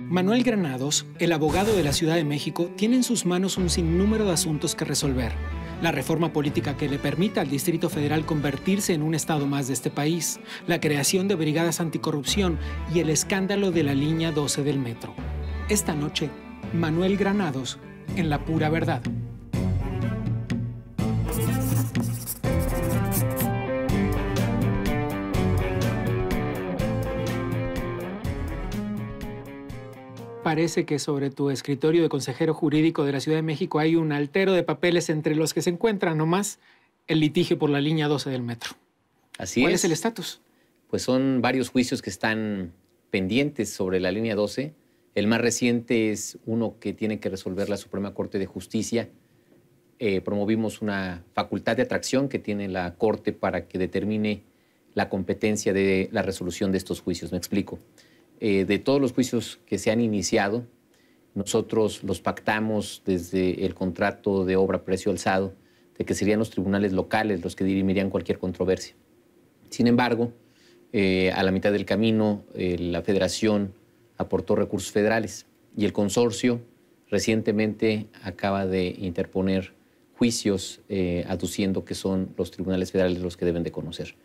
Manuel Granados, el abogado de la Ciudad de México, tiene en sus manos un sinnúmero de asuntos que resolver. La reforma política que le permita al Distrito Federal convertirse en un estado más de este país, la creación de brigadas anticorrupción y el escándalo de la línea 12 del metro. Esta noche, Manuel Granados, en La Pura Verdad. Parece que sobre tu escritorio de consejero jurídico de la Ciudad de México hay un altero de papeles entre los que se encuentra nomás el litigio por la línea 12 del metro. Así es. ¿Cuál es el estatus? Pues son varios juicios que están pendientes sobre la línea 12. El más reciente es uno que tiene que resolver la Suprema Corte de Justicia. Promovimos una facultad de atracción que tiene la Corte para que determine la competencia de la resolución de estos juicios. Me explico. De todos los juicios que se han iniciado, nosotros los pactamos desde el contrato de obra precio alzado, de que serían los tribunales locales los que dirimirían cualquier controversia. Sin embargo, a la mitad del camino, la Federación aportó recursos federales y el consorcio recientemente acaba de interponer juicios aduciendo que son los tribunales federales los que deben de conocer.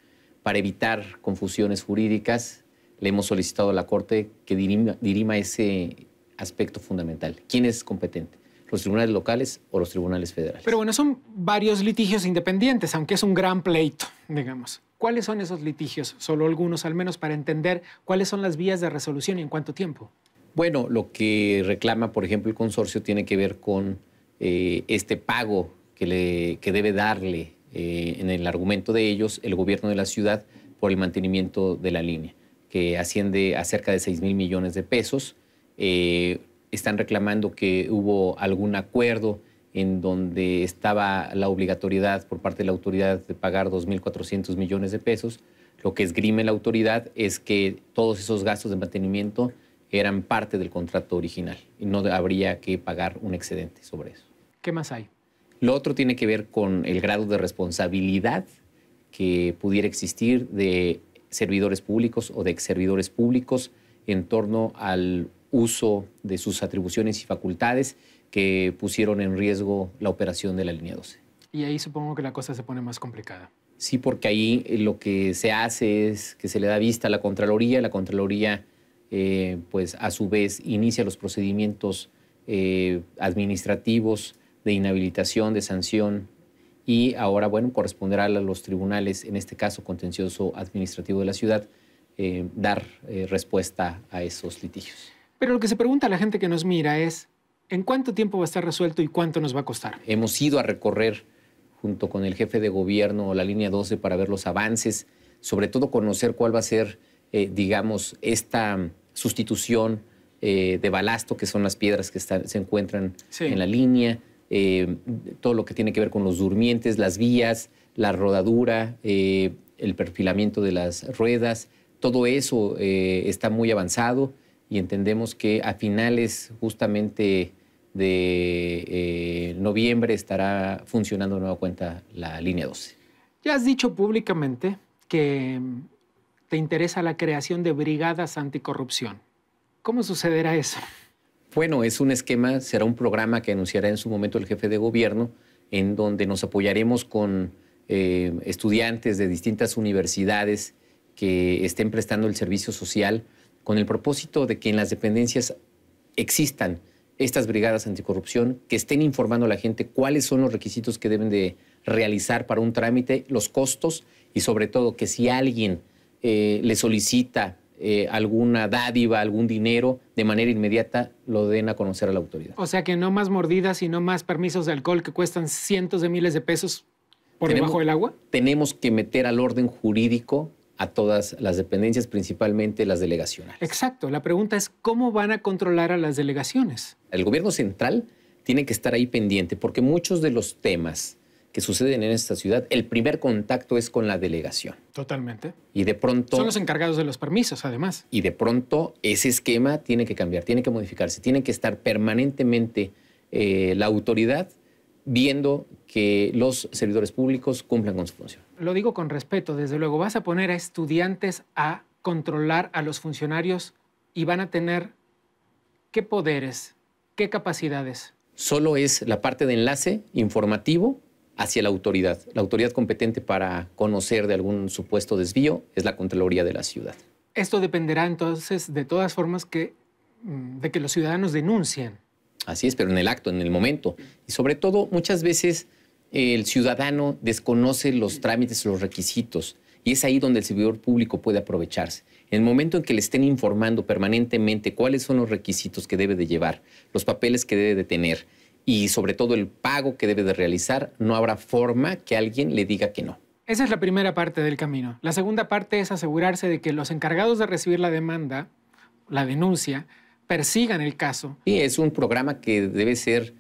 Para evitar confusiones jurídicas, le hemos solicitado a la Corte que dirima ese aspecto fundamental. ¿Quién es competente? ¿Los tribunales locales o los tribunales federales? Pero bueno, son varios litigios independientes, aunque es un gran pleito, digamos. ¿Cuáles son esos litigios? Solo algunos, al menos, para entender cuáles son las vías de resolución y en cuánto tiempo. Bueno, lo que reclama, por ejemplo, el consorcio tiene que ver con este pago que debe darle, en el argumento de ellos, el gobierno de la ciudad por el mantenimiento de la línea, que asciende a cerca de 6,000 millones de pesos. Están reclamando que hubo algún acuerdo en donde estaba la obligatoriedad por parte de la autoridad de pagar 2,400 millones de pesos. Lo que esgrime la autoridad es que todos esos gastos de mantenimiento eran parte del contrato original y no habría que pagar un excedente sobre eso. ¿Qué más hay? Lo otro tiene que ver con el grado de responsabilidad que pudiera existir de servidores públicos o de exservidores públicos en torno al uso de sus atribuciones y facultades que pusieron en riesgo la operación de la línea 12. Y ahí supongo que la cosa se pone más complicada. Sí, porque ahí lo que se hace es que se le da vista a la Contraloría. La Contraloría, pues a su vez, inicia los procedimientos administrativos de inhabilitación, de sanción, y ahora, bueno, corresponderá a los tribunales, en este caso contencioso administrativo de la ciudad, dar respuesta a esos litigios. Pero lo que se pregunta a la gente que nos mira es, ¿en cuánto tiempo va a estar resuelto y cuánto nos va a costar? Hemos ido a recorrer junto con el jefe de gobierno la línea 12 para ver los avances, sobre todo conocer cuál va a ser, digamos, esta sustitución de balasto, que son las piedras que se encuentran en la línea, todo lo que tiene que ver con los durmientes, las vías, la rodadura, el perfilamiento de las ruedas. Todo eso está muy avanzado y entendemos que a finales justamente de noviembre estará funcionando de nueva cuenta la línea 12. Ya has dicho públicamente que te interesa la creación de brigadas anticorrupción. ¿Cómo sucederá eso? Bueno, es un esquema, será un programa que anunciará en su momento el jefe de gobierno, en donde nos apoyaremos con estudiantes de distintas universidades que estén prestando el servicio social, con el propósito de que en las dependencias existan estas brigadas anticorrupción, que estén informando a la gente cuáles son los requisitos que deben de realizar para un trámite, los costos y sobre todo que si alguien le solicita alguna dádiva, algún dinero, de manera inmediata lo den a conocer a la autoridad. O sea que no más mordidas y no más permisos de alcohol que cuestan cientos de miles de pesos por debajo del agua. Tenemos que meter al orden jurídico a todas las dependencias, principalmente las delegacionales. Exacto. La pregunta es, ¿cómo van a controlar a las delegaciones? El gobierno central tiene que estar ahí pendiente, porque muchos de los temas que suceden en esta ciudad, el primer contacto es con la delegación. Totalmente. Y de pronto... Son los encargados de los permisos, además. Y de pronto ese esquema tiene que cambiar, tiene que modificarse, tiene que estar permanentemente la autoridad viendo que los servidores públicos cumplan con su función. Lo digo con respeto, desde luego. Vas a poner a estudiantes a controlar a los funcionarios y van a tener ¿qué poderes, qué capacidades? Solo es la parte de enlace informativo hacia la autoridad. La autoridad competente para conocer de algún supuesto desvío es la Contraloría de la Ciudad. Esto dependerá entonces, de todas formas, de que los ciudadanos denuncien. Así es, pero en el acto, en el momento. Y sobre todo, muchas veces el ciudadano desconoce los trámites, los requisitos, y es ahí donde el servidor público puede aprovecharse. En el momento en que le estén informando permanentemente cuáles son los requisitos que debe de llevar, los papeles que debe de tener y sobre todo el pago que debe de realizar, no habrá forma que alguien le diga que no. Esa es la primera parte del camino. La segunda parte es asegurarse de que los encargados de recibir la demanda, la denuncia, persigan el caso. Sí, es un programa que debe ser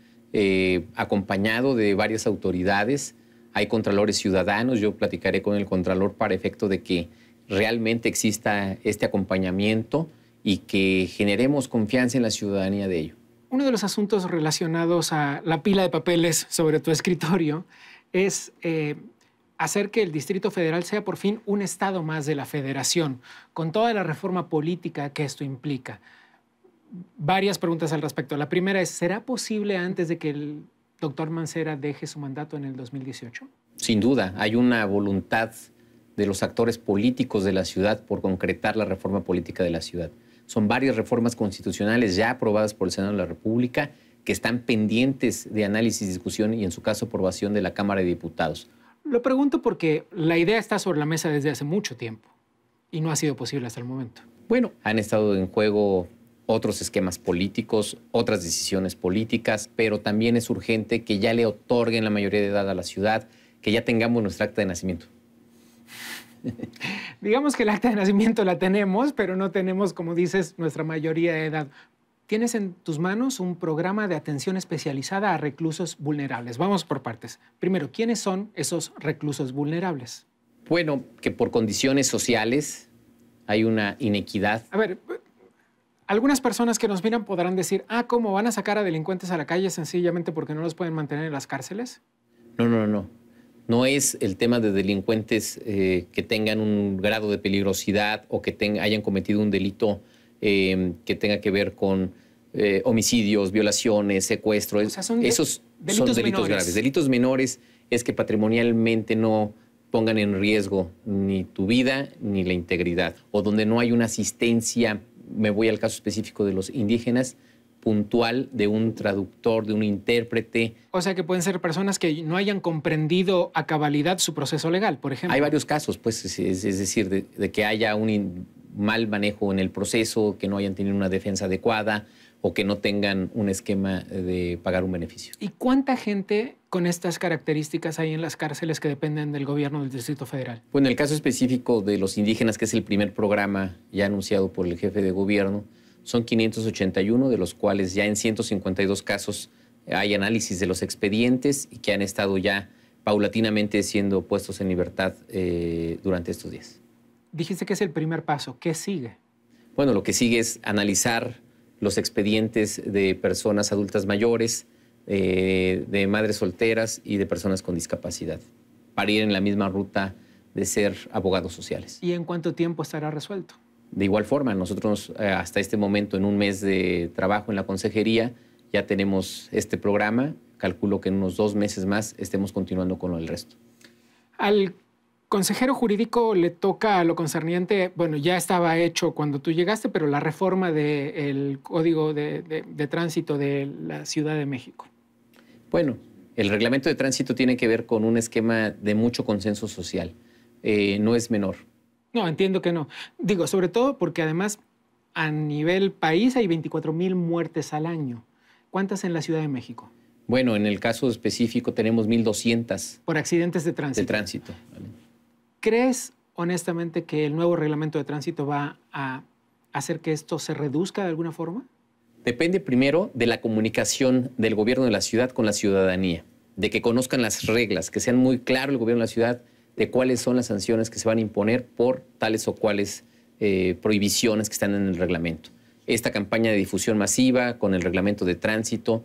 acompañado de varias autoridades. Hay contralores ciudadanos. Yo platicaré con el contralor para efecto de que realmente exista este acompañamiento y que generemos confianza en la ciudadanía de ello. Uno de los asuntos relacionados a la pila de papeles sobre tu escritorio es hacer que el Distrito Federal sea por fin un estado más de la Federación, con toda la reforma política que esto implica. Varias preguntas al respecto. La primera es, ¿será posible antes de que el doctor Mancera deje su mandato en el 2018? Sin duda, hay una voluntad de los actores políticos de la ciudad por concretar la reforma política de la ciudad. Son varias reformas constitucionales ya aprobadas por el Senado de la República que están pendientes de análisis, discusión y, en su caso, aprobación de la Cámara de Diputados. Lo pregunto porque la idea está sobre la mesa desde hace mucho tiempo y no ha sido posible hasta el momento. Bueno, han estado en juego otros esquemas políticos, otras decisiones políticas, pero también es urgente que ya le otorguen la mayoría de edad a la ciudad, que ya tengamos nuestra acta de nacimiento. Digamos que el acta de nacimiento la tenemos, pero no tenemos, como dices, nuestra mayoría de edad. Tienes en tus manos un programa de atención especializada a reclusos vulnerables. Vamos por partes. Primero, ¿quiénes son esos reclusos vulnerables? Bueno, que por condiciones sociales hay una inequidad. A ver, algunas personas que nos miran podrán decir, ¿cómo van a sacar a delincuentes a la calle sencillamente porque no los pueden mantener en las cárceles? No. No es el tema de delincuentes que tengan un grado de peligrosidad o que hayan cometido un delito que tenga que ver con homicidios, violaciones, secuestros. O sea, esos son delitos graves. Delitos menores es que patrimonialmente no pongan en riesgo ni tu vida ni la integridad, o donde no hay una asistencia, me voy al caso específico de los indígenas, puntual de un traductor, de un intérprete. O sea, que pueden ser personas que no hayan comprendido a cabalidad su proceso legal, por ejemplo. Hay varios casos, pues, es decir, de que haya un mal manejo en el proceso, que no hayan tenido una defensa adecuada o que no tengan un esquema de pagar un beneficio. ¿Y cuánta gente con estas características hay en las cárceles que dependen del gobierno del Distrito Federal? Bueno, en el caso específico de los indígenas, que es el primer programa ya anunciado por el jefe de gobierno, son 581, de los cuales ya en 152 casos hay análisis de los expedientes y que han estado ya paulatinamente siendo puestos en libertad durante estos días. Dijiste que es el primer paso. ¿Qué sigue? Bueno, lo que sigue es analizar los expedientes de personas adultas mayores, de madres solteras y de personas con discapacidad, para ir en la misma ruta de ser abogados sociales. ¿Y en cuánto tiempo estará resuelto? De igual forma, nosotros hasta este momento, en un mes de trabajo en la consejería, ya tenemos este programa. Calculo que en unos 2 meses más estemos continuando con el resto. Al consejero jurídico le toca lo concerniente, bueno, ya estaba hecho cuando tú llegaste, pero la reforma del Código de Tránsito de la Ciudad de México. Bueno, el reglamento de tránsito tiene que ver con un esquema de mucho consenso social. No es menor. No, entiendo que no. Digo, sobre todo porque además a nivel país hay 24,000 muertes al año. ¿Cuántas en la Ciudad de México? Bueno, en el caso específico tenemos 1,200. Por accidentes de tránsito. De tránsito. ¿Vale? ¿Crees honestamente que el nuevo reglamento de tránsito va a hacer que esto se reduzca de alguna forma? Depende primero de la comunicación del gobierno de la ciudad con la ciudadanía, de que conozcan las reglas, que sean muy claro el gobierno de la ciudad de cuáles son las sanciones que se van a imponer por tales o cuales prohibiciones que están en el reglamento. Esta campaña de difusión masiva con el reglamento de tránsito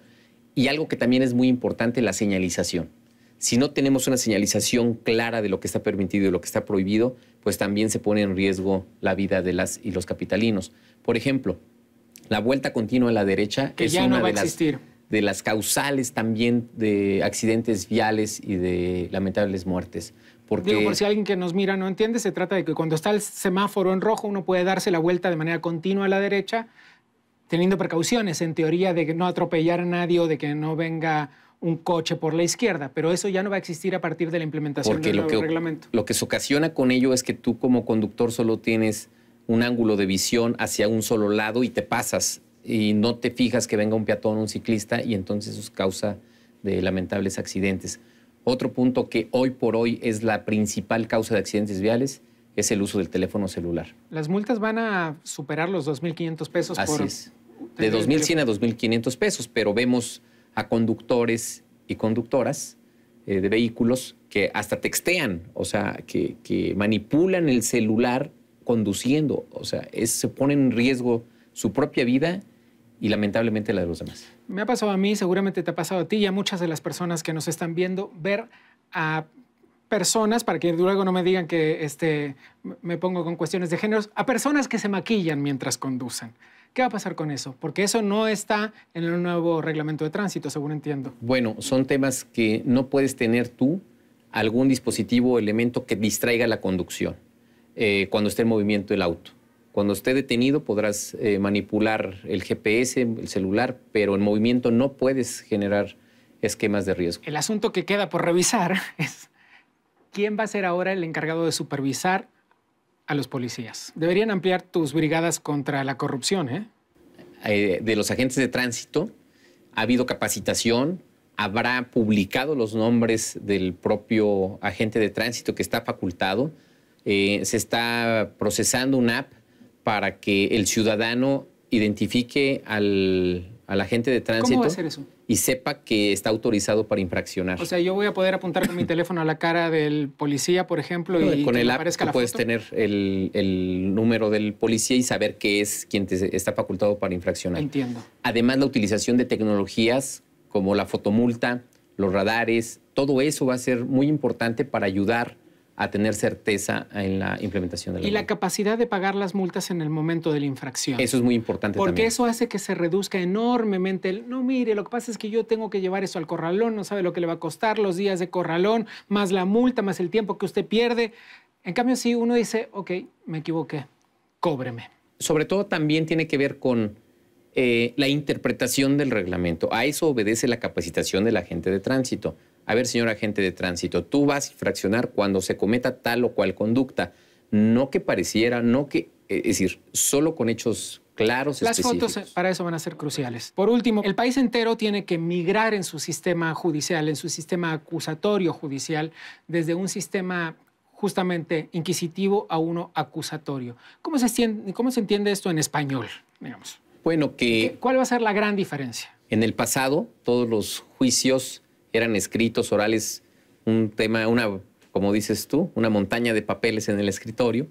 Y algo que también es muy importante, la señalización. Si no tenemos una señalización clara de lo que está permitido y lo que está prohibido, pues también se pone en riesgo la vida de las y los capitalinos. Por ejemplo, la vuelta continua a la derecha que es ya una no va a existir. De las causales también de accidentes viales y de lamentables muertes. Porque... Digo, por si alguien que nos mira no entiende, se trata de que cuando está el semáforo en rojo uno puede darse la vuelta de manera continua a la derecha, teniendo precauciones, en teoría, de que no atropellar a nadie o de que no venga un coche por la izquierda, pero eso ya no va a existir a partir de la implementación del nuevo reglamento. Lo que se ocasiona con ello es que tú como conductor solo tienes un ángulo de visión hacia un solo lado y te pasas y no te fijas que venga un peatón o un ciclista y entonces eso es causa de lamentables accidentes. Otro punto que hoy por hoy es la principal causa de accidentes viales es el uso del teléfono celular. Las multas van a superar los 2.500 pesos. Así es. De 2.100 a 2.500 pesos, pero vemos a conductores y conductoras de vehículos que hasta textean, o sea, que manipulan el celular conduciendo. O sea, se pone en riesgo su propia vida y lamentablemente la de los demás. Me ha pasado a mí, seguramente te ha pasado a ti y a muchas de las personas que nos están viendo, ver a personas, para que luego no me digan que me pongo con cuestiones de géneros, a personas que se maquillan mientras conducen. ¿Qué va a pasar con eso? Porque eso no está en el nuevo reglamento de tránsito, según entiendo. Bueno, son temas que no puedes tener tú algún dispositivo o elemento que distraiga la conducción cuando esté en movimiento el auto. Cuando esté detenido podrás manipular el GPS, el celular, pero en movimiento no puedes generar esquemas de riesgo. El asunto que queda por revisar es quién va a ser ahora el encargado de supervisar a los policías. Deberían ampliar tus brigadas contra la corrupción, ¿eh? De los agentes de tránsito ha habido capacitación, habrá publicado los nombres del propio agente de tránsito que está facultado, se está procesando una app para que el ciudadano identifique al agente de tránsito. ¿Cómo va a ser eso? Y sepa que está autorizado para infraccionar. O sea, yo voy a poder apuntar con mi teléfono a la cara del policía, por ejemplo, y con que el me app aparezca la puedes foto. tener el número del policía y saber que es quien te está facultado para infraccionar. Entiendo. Además, la utilización de tecnologías como la fotomulta, los radares, todo eso va a ser muy importante para ayudar a tener certeza en la implementación de la ley. Y la capacidad de pagar las multas en el momento de la infracción. Eso es muy importante porque también. Eso hace que se reduzca enormemente no, mire, lo que pasa es que yo tengo que llevar eso al corralón, no sabe lo que le va a costar, los días de corralón, más la multa, más el tiempo que usted pierde. En cambio, si uno dice, ok, me equivoqué, cóbreme. Sobre todo también tiene que ver con la interpretación del reglamento. A eso obedece la capacitación del agente de tránsito. A ver, señor agente de tránsito, tú vas a infraccionar cuando se cometa tal o cual conducta. No que pareciera, no que... Es decir, solo con hechos claros, Las específicos. fotos para eso van a ser cruciales. Por último, el país entero tiene que migrar en su sistema judicial, en su sistema acusatorio judicial, desde un sistema justamente inquisitivo a uno acusatorio. ¿Cómo se entiende esto en español, digamos? Bueno, ¿Cuál va a ser la gran diferencia? En el pasado, todos los juicios eran escritos, orales, un tema, como dices tú, una montaña de papeles en el escritorio.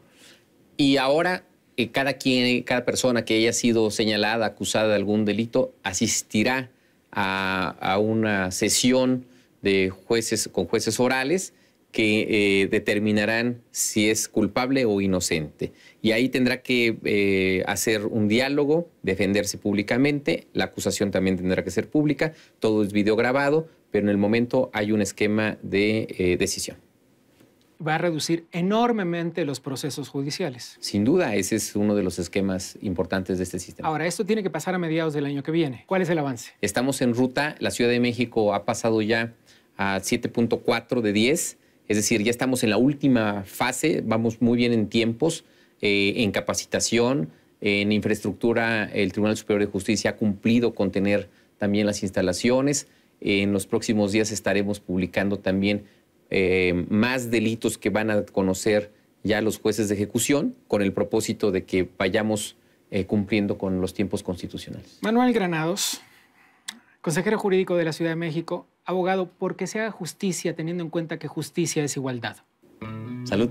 Y ahora cada persona que haya sido señalada, acusada de algún delito, asistirá a una sesión de jueces con jueces orales que determinarán si es culpable o inocente. Y ahí tendrá que hacer un diálogo, defenderse públicamente, la acusación también tendrá que ser pública, todo es videograbado, pero en el momento hay un esquema de decisión. Va a reducir enormemente los procesos judiciales. Sin duda, ese es uno de los esquemas importantes de este sistema. Ahora, esto tiene que pasar a mediados del año que viene. ¿Cuál es el avance? Estamos en ruta. La Ciudad de México ha pasado ya a 7.4 de 10. Es decir, ya estamos en la última fase. Vamos muy bien en tiempos, en capacitación, en infraestructura. El Tribunal Superior de Justicia ha cumplido con tener también las instalaciones. En los próximos días estaremos publicando también más delitos que van a conocer ya los jueces de ejecución con el propósito de que vayamos cumpliendo con los tiempos constitucionales. Manuel Granados, consejero jurídico de la Ciudad de México, abogado, porque se haga justicia teniendo en cuenta que justicia es igualdad. Salud.